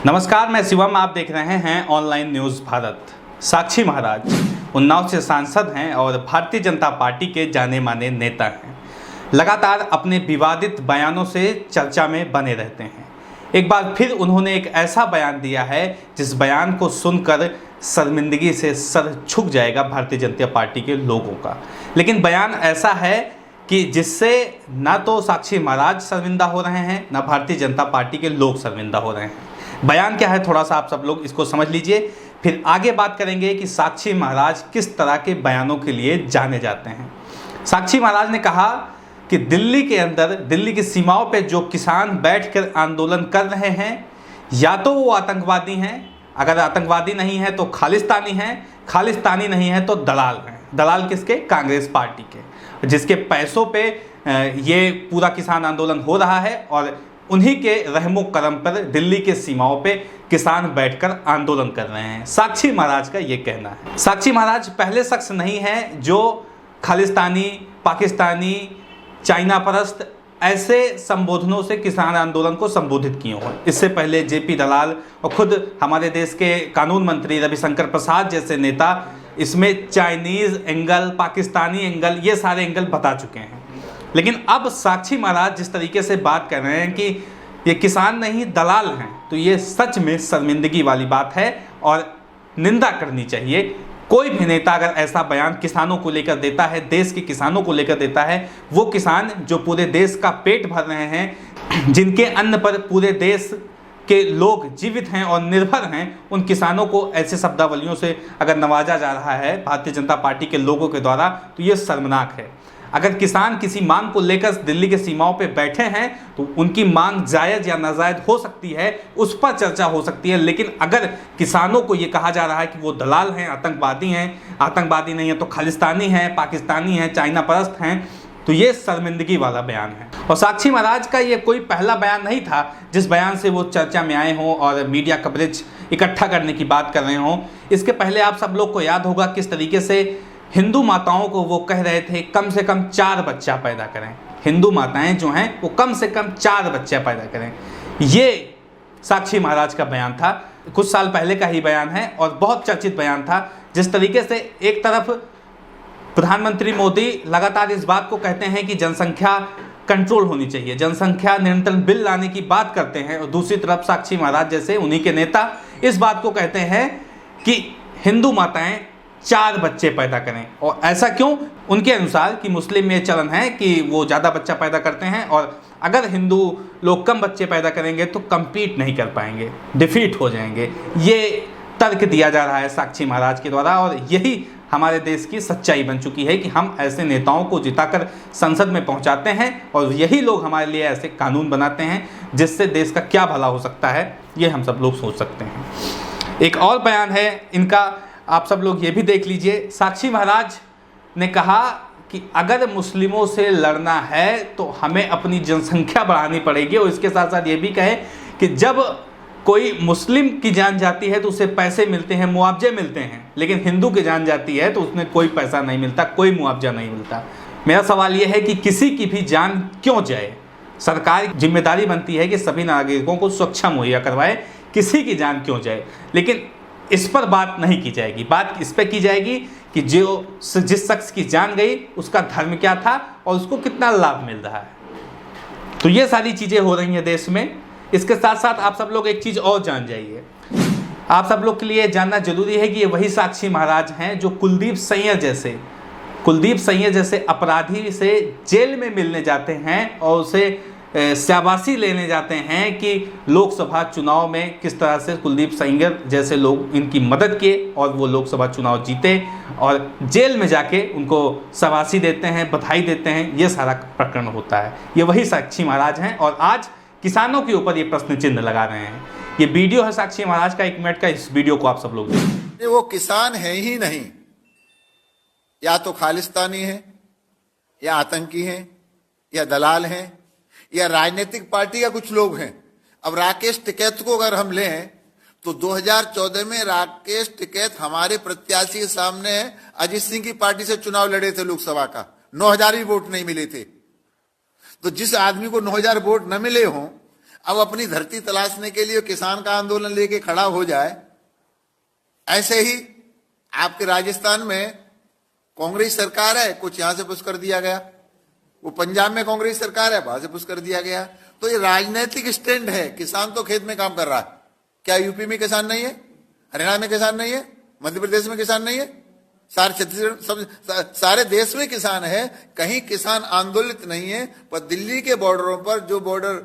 नमस्कार, मैं शिवम। आप देख रहे हैं ऑनलाइन न्यूज़ भारत। साक्षी महाराज उन्नाव से सांसद हैं और भारतीय जनता पार्टी के जाने माने नेता हैं। लगातार अपने विवादित बयानों से चर्चा में बने रहते हैं। एक बार फिर उन्होंने एक ऐसा बयान दिया है जिस बयान को सुनकर शर्मिंदगी से सर झुक जाएगा भारतीय जनता पार्टी के लोगों का। लेकिन बयान ऐसा है कि जिससे ना तो साक्षी महाराज शर्मिंदा हो रहे हैं, ना भारतीय जनता पार्टी के लोग शर्मिंदा हो रहे हैं। बयान क्या है, थोड़ा सा आप सब लोग इसको समझ लीजिए, फिर आगे बात करेंगे कि साक्षी महाराज किस तरह के बयानों के लिए जाने जाते हैं। साक्षी महाराज ने कहा कि दिल्ली के अंदर, दिल्ली की सीमाओं पे जो किसान बैठकर आंदोलन कर रहे हैं, या तो वो आतंकवादी हैं, अगर आतंकवादी नहीं है तो खालिस्तानी हैं, खालिस्तानी नहीं है तो दलाल हैं। दलाल किसके? कांग्रेस पार्टी के, जिसके पैसों पे ये पूरा किसान आंदोलन हो रहा है और उन्हीं के रहमो करम पर दिल्ली के सीमाओं पे किसान बैठकर आंदोलन कर रहे हैं। साक्षी महाराज का ये कहना है। साक्षी महाराज पहले शख्स नहीं है जो खालिस्तानी, पाकिस्तानी, चाइना परस्त ऐसे संबोधनों से किसान आंदोलन को संबोधित किए हों। इससे पहले जेपी दलाल और खुद हमारे देश के कानून मंत्री रविशंकर प्रसाद जैसे नेता इसमें चाइनीज़ एंगल, पाकिस्तानी एंगल, ये सारे एंगल बता चुके हैं। लेकिन अब साक्षी महाराज जिस तरीके से बात कर रहे हैं कि ये किसान नहीं दलाल हैं, तो ये सच में शर्मिंदगी वाली बात है और निंदा करनी चाहिए। कोई भी नेता अगर ऐसा बयान किसानों को लेकर देता है, देश के किसानों को लेकर देता है, वो किसान जो पूरे देश का पेट भर रहे हैं, जिनके अन्न पर पूरे देश के लोग जीवित हैं और निर्भर हैं, उन किसानों को ऐसे शब्दावलियों से अगर नवाजा जा रहा है भारतीय जनता पार्टी के लोगों के द्वारा, तो ये शर्मनाक है। अगर किसान किसी मांग को लेकर दिल्ली के सीमाओं पे बैठे हैं तो उनकी मांग जायज़ या नाजायज़ हो सकती है, उस पर चर्चा हो सकती है। लेकिन अगर किसानों को ये कहा जा रहा है कि वो दलाल हैं, आतंकवादी हैं, आतंकवादी नहीं है तो खालिस्तानी हैं, पाकिस्तानी हैं, चाइना परस्त हैं, तो ये शर्मिंदगी वाला बयान है। और साक्षी महाराज का ये कोई पहला बयान नहीं था जिस बयान से वो चर्चा में आए हों और मीडिया कवरेज इकट्ठा करने की बात कर रहे हों। इसके पहले आप सब लोग को याद होगा किस तरीके से हिंदू माताओं को वो कह रहे थे कम से कम 4 बच्चा पैदा करें। हिंदू माताएं जो हैं वो कम से कम 4 बच्चा पैदा करें। ये साक्षी महाराज का बयान था, कुछ साल पहले का ही बयान है और बहुत चर्चित बयान था। जिस तरीके से एक तरफ प्रधानमंत्री मोदी लगातार इस बात को कहते हैं कि जनसंख्या कंट्रोल होनी चाहिए, जनसंख्या नियंत्रण बिल लाने की बात करते हैं, और दूसरी तरफ साक्षी महाराज जैसे उन्हीं के नेता इस बात को कहते हैं कि हिंदू माताएं 4 बच्चे पैदा करें। और ऐसा क्यों? उनके अनुसार कि मुस्लिम में चलन है कि वो ज़्यादा बच्चा पैदा करते हैं और अगर हिंदू लोग कम बच्चे पैदा करेंगे तो कम्पीट नहीं कर पाएंगे, डिफीट हो जाएंगे। ये तर्क दिया जा रहा है साक्षी महाराज के द्वारा और यही हमारे देश की सच्चाई बन चुकी है कि हम ऐसे नेताओं को जिताकर संसद में पहुंचाते हैं और यही लोग हमारे लिए ऐसे कानून बनाते हैं जिससे देश का क्या भला हो सकता है, ये हम सब लोग सोच सकते हैं। एक और बयान है इनका, आप सब लोग ये भी देख लीजिए। साक्षी महाराज ने कहा कि अगर मुस्लिमों से लड़ना है तो हमें अपनी जनसंख्या बढ़ानी पड़ेगी, और इसके साथ साथ ये भी कहे कि जब कोई मुस्लिम की जान जाती है तो उसे पैसे मिलते हैं, मुआवजे मिलते हैं, लेकिन हिंदू की जान जाती है तो उसमें कोई पैसा नहीं मिलता, कोई मुआवजा नहीं मिलता। मेरा सवाल ये है कि किसी की भी जान क्यों जाए? सरकार की जिम्मेदारी बनती है कि सभी नागरिकों को सुरक्षा मुहैया करवाए, किसी की जान क्यों जाए? लेकिन इस पर बात नहीं की जाएगी। बात इस पर की जाएगी कि जिस शख्स की जान गई उसका धर्म क्या था और उसको कितना लाभ मिल रहा है। तो ये सारी चीज़ें हो रही हैं देश में। इसके साथ साथ आप सब लोग एक चीज़ और जान जाइए, आप सब लोग के लिए जानना जरूरी है कि ये वही साक्षी महाराज हैं जो कुलदीप सैय्यर जैसे अपराधी से जेल में मिलने जाते हैं और उसे शाबाशी लेने जाते हैं कि लोकसभा चुनाव में किस तरह से कुलदीप सैय्यर जैसे लोग इनकी मदद किए और वो लोकसभा चुनाव जीते, और जेल में जाके उनको शाबाशी देते हैं, बधाई देते हैं। ये सारा प्रकरण होता है। ये वही साक्षी महाराज हैं और आज किसानों के ऊपर ये प्रश्न चिन्ह लगा रहे हैं। ये वीडियो है साक्षी महाराज का, 1 मिनट का। इस वीडियो को आप सब लोग देखें। वो किसान है ही नहीं, या तो खालिस्तानी है, या आतंकी है, या दलाल हैं, या राजनीतिक पार्टी का कुछ लोग हैं। अब राकेश टिकैत को अगर हम लें तो 2014 में राकेश टिकैत हमारे प्रत्याशी के सामने अजीत सिंह की पार्टी से चुनाव लड़े थे लोकसभा का, 9000 भी वोट नहीं मिले थे। तो जिस आदमी को 9000 वोट न मिले हों, अब अपनी धरती तलाशने के लिए किसान का आंदोलन लेके खड़ा हो जाए। ऐसे ही आपके राजस्थान में कांग्रेस सरकार है, कुछ यहां से पुश कर दिया गया, वो पंजाब में कांग्रेस सरकार है, वहां से पुश कर दिया गया। तो ये राजनीतिक स्टैंड है। किसान तो खेत में काम कर रहा है, क्या यूपी में किसान नहीं है, हरियाणा में किसान नहीं है, मध्य प्रदेश में किसान नहीं है, सारे छत्तीसगढ़ सब सारे देश में किसान है, कहीं किसान आंदोलित नहीं है। पर दिल्ली के बॉर्डरों पर, जो बॉर्डर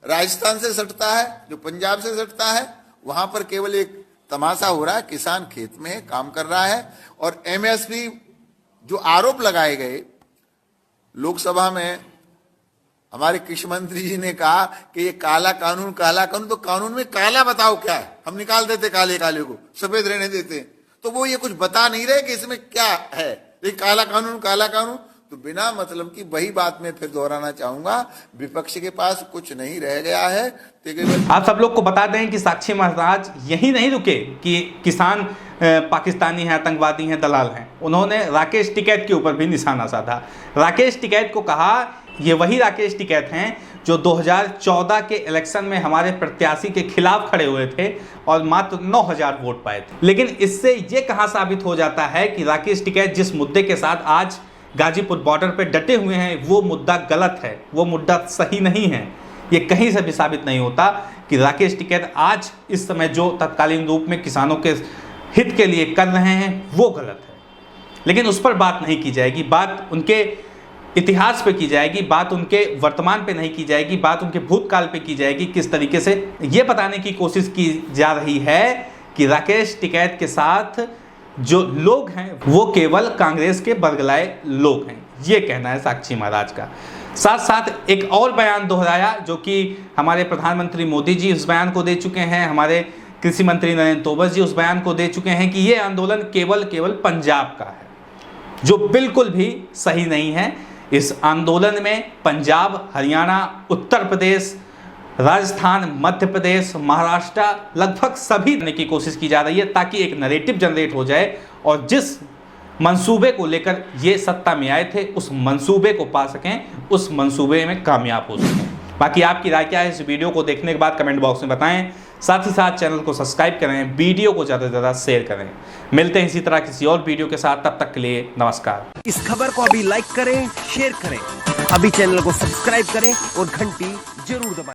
राजस्थान से सटता है, जो पंजाब से सटता है, वहां पर केवल एक तमाशा हो रहा है, किसान खेत में काम कर रहा है। और एमएसपी जो आरोप लगाए गए, लोकसभा में हमारे कृषि मंत्री जी ने कहा कि ये काला कानून, तो कानून में काला बताओ क्या है, हम निकाल देते काले काले को, सफेद रहने देते। तो वो ये कुछ बता नहीं रहे कि इसमें क्या है, ये काला कानून। तो बिना मतलब की वही बात मैं फिर दोहराना चाहूंगा, विपक्ष के पास कुछ नहीं रह गया है। आप सब लोग को बता दें कि साक्षी महाराज यही नहीं रुके कि किसान पाकिस्तानी हैं, आतंकवादी हैं, दलाल हैं। उन्होंने राकेश टिकैत के ऊपर भी निशाना साधा। राकेश टिकैत को कहा, ये वही राकेश टिकैत हैं जो 2014 के इलेक्शन में हमारे प्रत्याशी के खिलाफ खड़े हुए थे और मात्र 9000 वोट पाए थे। लेकिन इससे ये कहाँ साबित हो जाता है कि राकेश टिकैत जिस मुद्दे के साथ आज गाजीपुर बॉर्डर पे डटे हुए हैं, वो मुद्दा गलत है, वो मुद्दा सही नहीं है। ये कहीं से भी साबित नहीं होता कि राकेश टिकैत आज इस समय जो तत्कालीन रूप में किसानों के हित के लिए कर रहे हैं वो गलत है। लेकिन उस पर बात नहीं की जाएगी, बात उनके इतिहास पे की जाएगी, बात उनके वर्तमान पे नहीं की जाएगी, बात उनके भूतकाल पे की जाएगी। किस तरीके से ये बताने की कोशिश की जा रही है कि राकेश टिकैत के साथ जो लोग हैं वो केवल कांग्रेस के बरगलाए लोग हैं, ये कहना है साक्षी महाराज का। साथ साथ एक और बयान दोहराया जो कि हमारे प्रधानमंत्री मोदी जी उस बयान को दे चुके हैं, हमारे कृषि मंत्री नरेंद्र तोमर जी उस बयान को दे चुके हैं कि ये आंदोलन केवल पंजाब का है, जो बिल्कुल भी सही नहीं है। इस आंदोलन में पंजाब, हरियाणा, उत्तर प्रदेश, राजस्थान, मध्य प्रदेश, महाराष्ट्र लगभग सभी देने की कोशिश की जा रही है ताकि एक नैरेटिव जनरेट हो जाए और जिस मंसूबे को लेकर ये सत्ता में आए थे उस मंसूबे को पा सकें, उस मंसूबे में कामयाब हो सकें। बाकी आपकी राय क्या है इस वीडियो को देखने के बाद कमेंट बॉक्स में बताएं। साथ ही साथ चैनल को सब्सक्राइब करें, वीडियो को ज़्यादा से ज़्यादा शेयर करें। मिलते हैं इसी तरह किसी और वीडियो के साथ, तब तक के लिए नमस्कार। इस खबर को अभी लाइक करें, शेयर करें, अभी चैनल को सब्सक्राइब करें और घंटी जरूर दबाएं।